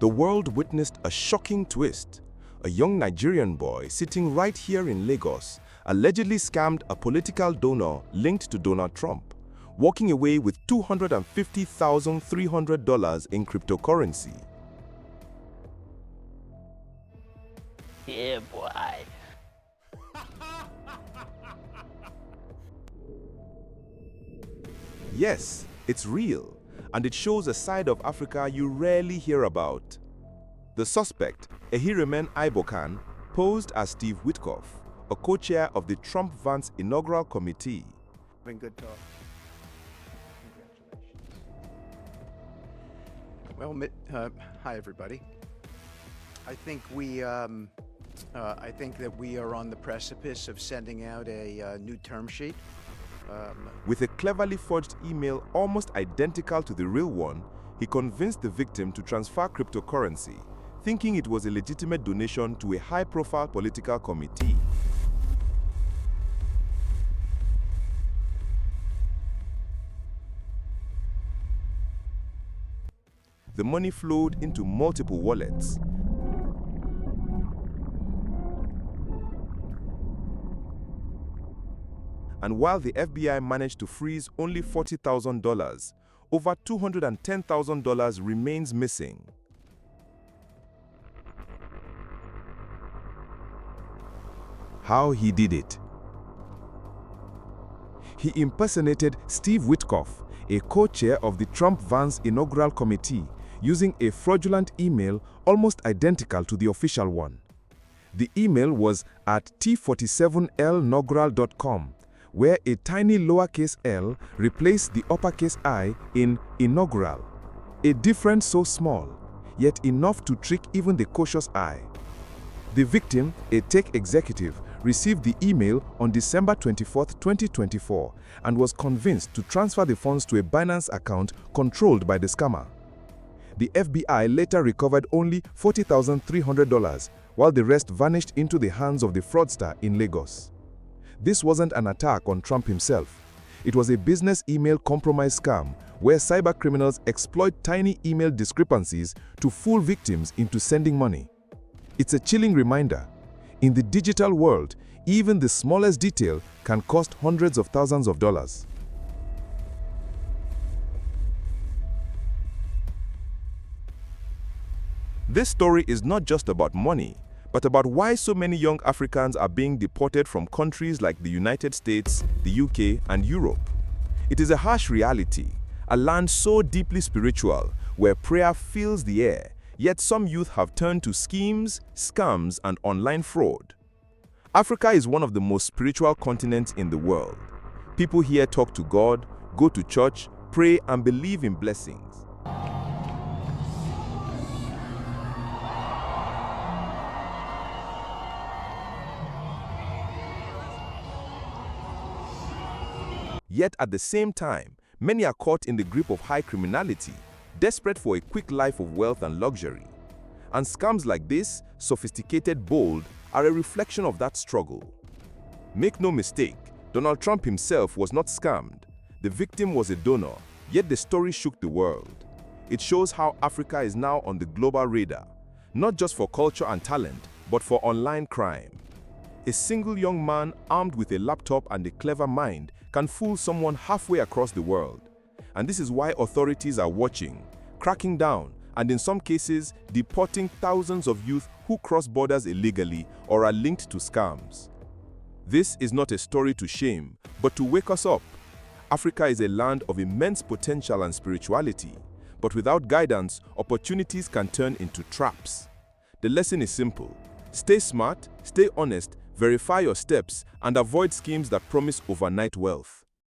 The world witnessed a shocking twist. A young Nigerian boy sitting right here in Lagos allegedly scammed a political donor linked to Donald Trump, walking away with $250,300 in cryptocurrency. Yeah, boy. Yes, it's real, and it shows a side of Africa you rarely hear about. The suspect, Ehirimen Ibokan, posed as Steve Witkoff, a co-chair of the Trump-Vance inaugural committee. Been good talk. Congratulations. Well, hi everybody. I think that we are on the precipice of sending out a new term sheet. With a cleverly forged email almost identical to the real one, he convinced the victim to transfer cryptocurrency, thinking it was a legitimate donation to a high-profile political committee. The money flowed into multiple wallets. And while the FBI managed to freeze only $40,000, over $210,000 remains missing. How he did it? He impersonated Steve Witkoff, a co-chair of the Trump-Vance inaugural committee, using a fraudulent email almost identical to the official one. The email was at t47linaugural.com, where a tiny lowercase l replaced the uppercase I in inaugural, a difference so small, yet enough to trick even the cautious eye. The victim, a tech executive, received the email on December 24, 2024, and was convinced to transfer the funds to a Binance account controlled by the scammer. The FBI later recovered only $40,300, while the rest vanished into the hands of the fraudster in Lagos. This wasn't an attack on Trump himself. It was a business email compromise scam where cybercriminals exploit tiny email discrepancies to fool victims into sending money. It's a chilling reminder. In the digital world, even the smallest detail can cost hundreds of thousands of dollars. This story is not just about money, but about why so many young Africans are being deported from countries like the United States, the UK, and Europe. It is a harsh reality, a land so deeply spiritual, where prayer fills the air, yet some youth have turned to schemes, scams, and online fraud. Africa is one of the most spiritual continents in the world. People here talk to God, go to church, pray, and believe in blessings. Yet at the same time, many are caught in the grip of high criminality, desperate for a quick life of wealth and luxury. And scams like this, sophisticated, bold, are a reflection of that struggle. Make no mistake, Donald Trump himself was not scammed. The victim was a donor, yet the story shook the world. It shows how Africa is now on the global radar, not just for culture and talent, but for online crime. A single young man armed with a laptop and a clever mind can fool someone halfway across the world. And this is why authorities are watching, cracking down, and in some cases, deporting thousands of youth who cross borders illegally or are linked to scams. This is not a story to shame, but to wake us up. Africa is a land of immense potential and spirituality, but without guidance, opportunities can turn into traps. The lesson is simple. Stay smart, stay honest, verify your steps, and avoid schemes that promise overnight wealth.